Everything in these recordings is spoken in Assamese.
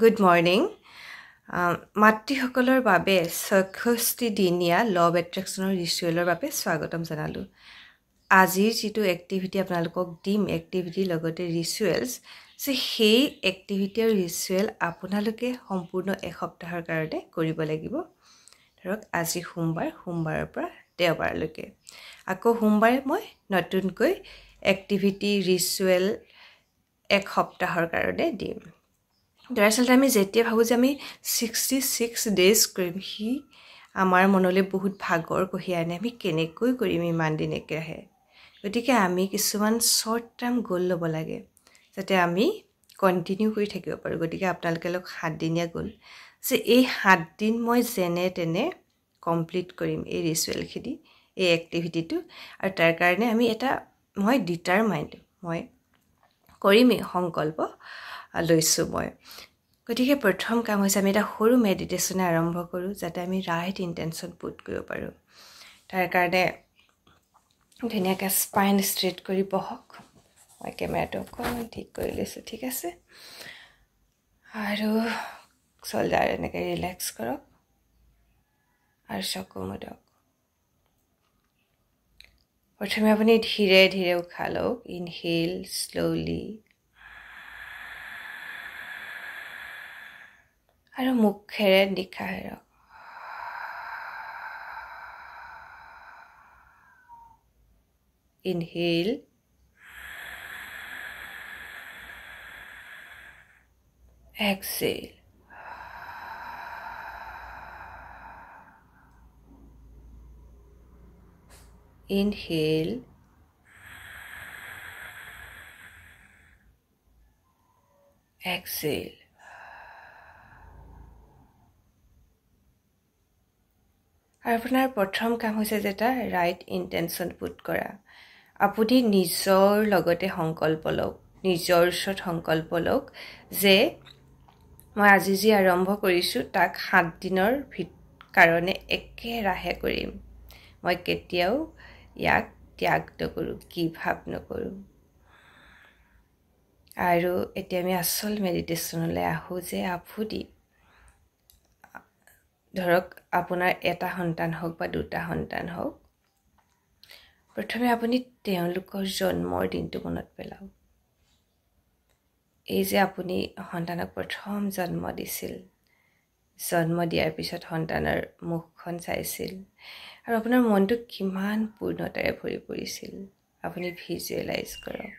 Good morning. মাতৃসকলৰ বাবে ৬৬ দিনীয়া ল অৱ এট্ৰেকশ্যনৰ ৰিচুৱেলৰ বাবে স্বাগতম জনালোঁ। আজিৰ যিটো এক্টিভিটি আপোনালোকক দিম, এক্টিভিটিৰ লগতে ৰিচুৱেলছ, সেই এক্টিভিটি আৰু ৰিচুৱেল আপোনালোকে সম্পূৰ্ণ এসপ্তাহৰ কাৰণে কৰিব লাগিব। ধৰক আজি সোমবাৰৰ পৰা দেওবাৰলৈকে। আকৌ সোমবাৰে মই নতুনকৈ এক্টিভিটি ৰিচুৱেল এক সপ্তাহৰ কাৰণে দিম। দৰাচলতে আমি যেতিয়া ভাবোঁ যে আমি 66 ডেজ কৰিম, সি আমাৰ মনলৈ বহুত ভাগৰ কঢ়িয়াই আনে। আমি কেনেকৈ কৰিম ইমান দিন একেৰাহে? গতিকে আমি কিছুমান শ্বৰ্ট টাৰ্ম গ'ল ল'ব লাগে যাতে আমি কণ্টিনিউ কৰি থাকিব পাৰোঁ। গতিকে আপোনালোকে 7 দিনীয়া গ'ল যে এই 7 দিন মই যেনে তেনে কমপ্লিট কৰিম এই ৰিচুৱেলখিনি, এই এক্টিভিটিটো। আৰু তাৰ কাৰণে আমি মই ডিটাৰমাইণ্ড, মই কৰিমেই, সংকল্প লৈছোঁ মই। গতিকে প্ৰথম কাম হৈছে আমি এটা সৰু মেডিটেশ্যনে আৰম্ভ কৰোঁ যাতে আমি ৰাইট ইণ্টেনশ্যন পুট কৰিব পাৰোঁ। তাৰ কাৰণে ধুনীয়াকৈ স্পাইন ষ্ট্ৰেইট কৰি বহক। মই কেমেৰাটো অকণমান ঠিক কৰি লৈছোঁ, ঠিক আছে। আৰু চল্ডাৰ এনেকৈ ৰিলেক্স কৰক আৰু চকু মুদক। প্ৰথমে আপুনি ধীৰে ধীৰে উশাহ লওক। ইনহেল শ্ল'লি আৰু মুখেৰে নিশাহ এৰক। Inhale exhale. Inhale, exhale. আৰু আপোনাৰ প্ৰথম কাম হৈছে যে এটা ৰাইট ইণ্টেনশ্যন পুট কৰা। আপুনি নিজৰ লগতে সংকল্প লওক, নিজৰ ওচৰত সংকল্প লওক যে মই আজি যি আৰম্ভ কৰিছোঁ তাক 7 দিনৰ কাৰণে একেৰাহে কৰিম। মই কেতিয়াও ইয়াক ত্যাগ নকৰোঁ, গিভ-আপ নকৰোঁ। আৰু এতিয়া আমি আচল মেডিটেশ্যনলৈ আহোঁ যে আপুনি ধৰক আপোনাৰ এটা সন্তান হওক বা দুটা সন্তান হওক, প্ৰথমে আপুনি তেওঁলোকৰ জন্মৰ দিনটো মনত পেলাওক। এই যে আপুনি সন্তানক প্ৰথম জন্ম দিছিল, জন্ম দিয়াৰ পিছত সন্তানৰ মুখখন চাইছিল আৰু আপোনাৰ মনটো কিমান পূৰ্ণতাৰে ভৰি পৰিছিল, আপুনি ভিজুৱেলাইজ কৰক।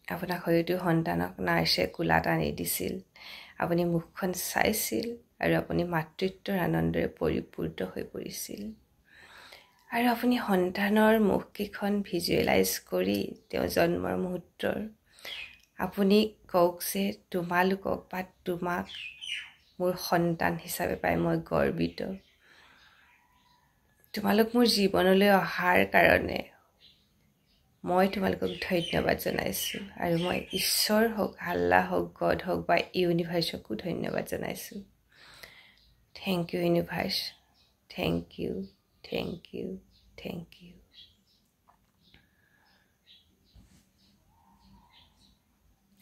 আপোনাক হয়তো সন্তানক নাৰ্ছে কোলাত আনি দিছিল, আপুনি মুখখন চাইছিল আৰু আপুনি মাতৃত্বৰ আনন্দৰে পৰিপূৰ্ণ হৈ পৰিছিল। আৰু আপুনি সন্তানৰ মুখকেইখন ভিজুৱেলাইজ কৰি তেওঁ জন্মৰ মুহূৰ্তৰ আপুনি কওক যে তোমালোকক বা তোমাক মোৰ সন্তান হিচাপে পাই মই গৰ্বিত। তোমালোক মোৰ জীৱনলৈ অহাৰ কাৰণে মই তোমালোকক ধন্যবাদ জনাইছোঁ। আৰু মই ঈশ্বৰ হওক, আল্লাহ হওক, গড হওক বা ইউনিভাৰ্চকো ধন্যবাদ জনাইছোঁ। Thank you universe, thank you, thank you, thank you.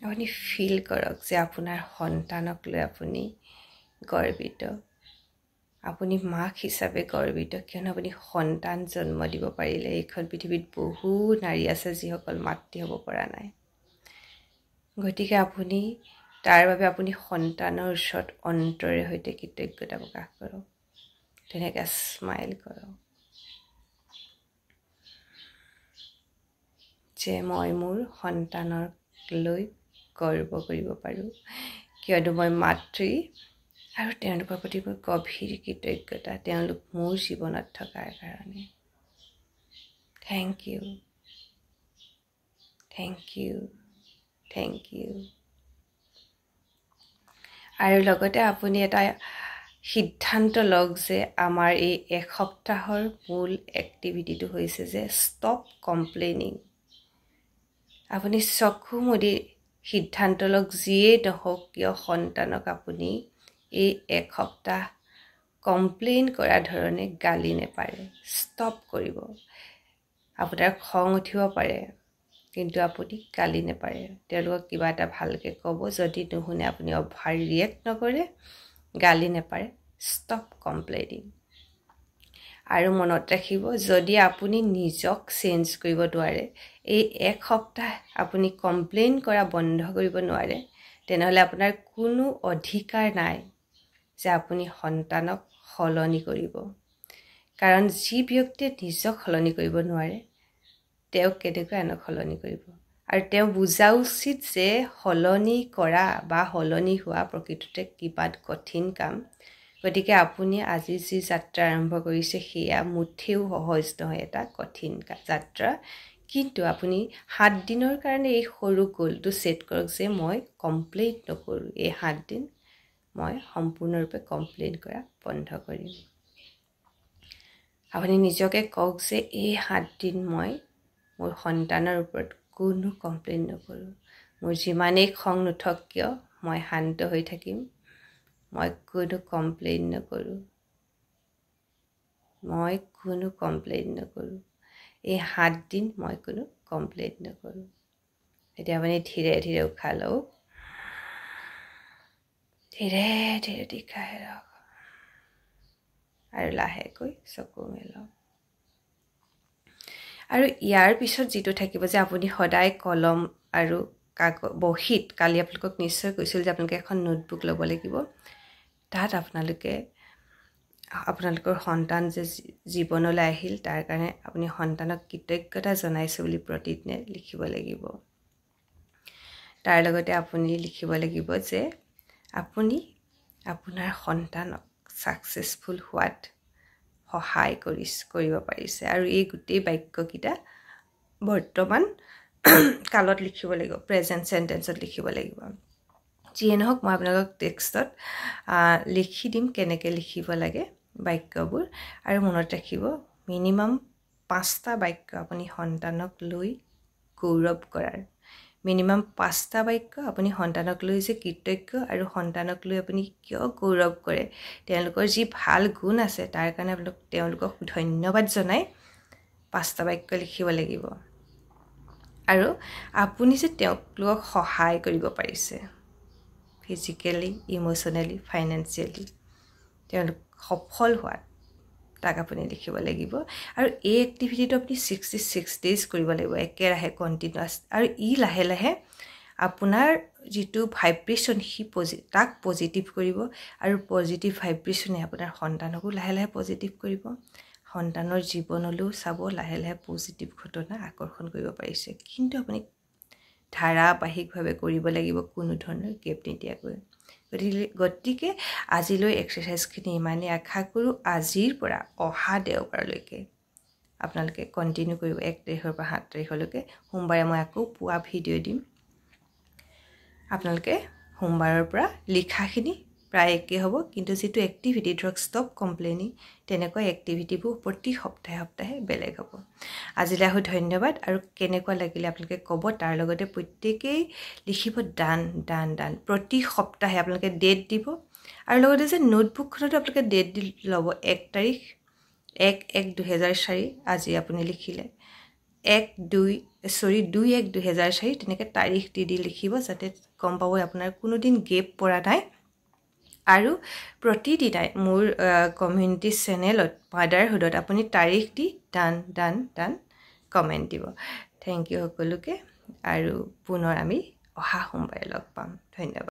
আপুনি ফিল কৰক যে আপোনাৰ সন্তানক লৈ আপুনি গৰ্বিত। আপুনি মাক হিচাপে গৰ্বিত, কিয়নো আপুনি সন্তান জন্ম দিব পাৰিলে। এইখন পৃথিৱীত বহু নাৰী আছে যিসকল মাতৃ হ'ব পৰা নাই। গতিকে আপুনি তাৰ বাবে আপুনি সন্তানৰ ওচৰত অন্তৰে সৈতে কৃতজ্ঞতা প্ৰকাশ কৰক। ধুনীয়াকৈ স্মাইল কৰক যে মই মোৰ সন্তানক লৈ গৰ্ব কৰিব পাৰোঁ, কিয়নো মই মাতৃ আৰু তেওঁলোকৰ প্ৰতি মোৰ গভীৰ কৃতজ্ঞতা, তেওঁলোক মোৰ জীৱনত থকাৰ কাৰণে। Thank you, thank you, thank you. আৰু লগতে আপুনি এটা সিদ্ধান্ত লওক যে আমাৰ এই এসপ্তাহৰ মূল এক্টিভিটিটো হৈছে যে ষ্টপ কমপ্লেইনিং। আপুনি চকু মুদি সিদ্ধান্ত লওক, যিয়েই নহওক কিয় সন্তানক আপুনি এই এক সপ্তাহ কমপ্লেইন কৰা ধৰণে গালি নেপাৰে। ষ্টপ কৰিব। আপোনাৰ খং উঠিব পাৰে কিন্তু আপুনি গালি নেপাৰে তেওঁলোকক কিবা এটা ভালকৈ ক'ব যদি নুশুনে আপুনি অভাৰ ৰিয়েক্ট নকৰে গালি নেপাৰে ষ্টপ কমপ্লেইনিং আৰু মনত ৰাখিব যদি আপুনি নিজক চেঞ্জ কৰিব নোৱাৰে এই এক সপ্তাহ আপুনি কমপ্লেইন কৰা বন্ধ কৰিব নোৱাৰে তেনেহ'লে আপোনাৰ কোনো অধিকাৰ নাই যে আপুনি সন্তানক সলনি কৰিব কাৰণ যি ব্যক্তিয়ে নিজক সলনি কৰিব নোৱাৰে তেওঁ কেনেকৈ আনক সলনি কৰিব আৰু তেওঁ বুজা উচিত যে সলনি কৰা বা সলনি হোৱা প্ৰকৃততে কিমান কঠিন কাম গতিকে আপুনি আজি যি যাত্ৰা আৰম্ভ কৰিছে সেয়া মুঠেও সহজ নহয় এটা কঠিন যাত্ৰা কিন্তু আপুনি 7 দিনৰ কাৰণে এই সৰু গোলটো সেট কৰক যে মই কমপ্লেইন নকৰোঁ এই 7 দিন মই সম্পূৰ্ণৰূপে কমপ্লেইন কৰা বন্ধ কৰিম আপুনি নিজকে কওক যে এই 7 দিন মই মোৰ সন্তানৰ ওপৰত কোনো কমপ্লেইন নকৰোঁ মোৰ যিমানেই খং নুঠক কিয় মই শান্ত হৈ থাকিম মই কোনো কমপ্লেইন নকৰোঁ এই 7 দিন মই কোনো কমপ্লেইন নকৰোঁ এতিয়া আপুনি ধীৰে ধীৰে উশাহ লওক ধীৰে ধীৰে দীঘাই লওক আৰু লাহেকৈ চকু মেলক আৰু ইয়াৰ পিছত যিটো থাকিব যে আপুনি সদায় কলম আৰু বহীত কালি আপোনালোকক নিশ্চয় কৈছিল যে আপোনালোকে এখন নোটবুক ল'ব লাগিব তাত আপোনালোকৰ সন্তান যে জীৱনলৈ আহিল তাৰ কাৰণে আপুনি সন্তানক কৃতজ্ঞতা জনাইছোঁ বুলি প্ৰতিদিনে লিখিব লাগিব তাৰ লগতে আপুনি লিখিব লাগিব যে আপুনি আপোনাৰ সন্তানক সাকসেসফুল হোৱাত সহায় কৰিব পাৰিছে আৰু এই গোটেই বাক্যকেইটা বৰ্তমান কালত লিখিব লাগিব প্ৰেজেন্ট সেন্টেন্সত লিখিব লাগিব যিয়ে নহওক মই আপোনালোকক টেক্সটত লিখি দিম কেনেকৈ লিখিব লাগে বাক্যবোৰ আৰু মনত ৰাখিব মিনিমাম 5টা বাক্য আপুনি সন্তানক লৈ গৌৰৱ কৰাৰ মিনিমাম 5টা বাক্য আপুনি সন্তানক লৈ যে কৃতজ্ঞ আৰু সন্তানক লৈ আপুনি কিয় গৌৰৱ কৰে তেওঁলোকৰ যি ভাল গুণ আছে তাৰ কাৰণে তেওঁলোকক ধন্যবাদ জনাই 5টা বাক্য লিখিব লাগিব আৰু আপুনি যে তেওঁলোকক সহায় কৰিব পাৰিছে ফিজিক্যালি ইমোশনালি ফাইনান্সিয়ালি তেওঁলোক সফল হোৱাত তাক আপুনি লিখিব লাগিব আৰু এই এক্টিভিটিটো আপুনি 66 ডেজ কৰিব লাগিব একেৰাহে কন্টিনিউয়াস আৰু ই লাহে লাহে আপোনাৰ যিটো ভাইব্ৰেচন তাক পজিটিভ কৰিব আৰু পজিটিভ ভাইব্ৰেচনে আপোনাৰ সন্তানকো লাহে লাহে পজিটিভ কৰিব সন্তানৰ জীৱনলৈও চাব লাহে লাহে পজিটিভ ঘটনা আকৰ্ষণ কৰিব পাৰিছে কিন্তু আপুনি ধাৰাবাহিকভাৱে কৰিব লাগিব কোনো ধৰণৰ গেপ নিদিয়াকৈ গতিকে আজিলৈ এক্সাৰসাইজখিনি ইমানেই আশা কৰোঁ আজিৰ পৰা অহা দেওবাৰলৈকে আপোনালোকে কন্টিনিউ কৰিব 1 তাৰিখৰ পৰা 7 তাৰিখলৈকে সোমবাৰে মই আকৌ পুৱা ভিডিঅ' দিম আপোনালোকে সোমবাৰৰ পৰা লিখাখিনি প্ৰায় একে হ'ব কিন্তু যেটো এক্টিভিটি ধৰক ষ্টপ কমপ্লেইনিং তেনেকৈ এক্টিভিটিবোৰ প্ৰতি সপ্তাহে বেলেগ হ'ব আজিলৈ ধন্যবাদ আৰু কেনেকুৱা লাগিলে আপোনালোকে ক'ব তাৰ লগতে প্ৰত্যেকই লিখিব ডান প্ৰতি সপ্তাহে আপোনালোকে ডেট দিব আৰু লগতে যে নোটবুকখনত আপোনালোকে ডেট দি ল'ব 1 তাৰিখ 1/1/2004 আজি আপুনি লিখিলে 2/1/2004 তেনেকৈ তাৰিখ দি লিখিব যাতে গম পাব আপোনাৰ কোনো দিন গেপ পৰা নাই আৰু প্ৰতিদিনাই মোৰ কমিউনিটি চেনেলত মাদাৰহুডত আপুনি তাৰিখ দি ডান কমেন্ট দিব থ্যাংক ইউ সকলোকে আৰু পুনৰ আমি অহা সোমবাৰে লগ পাম ধন্যবাদ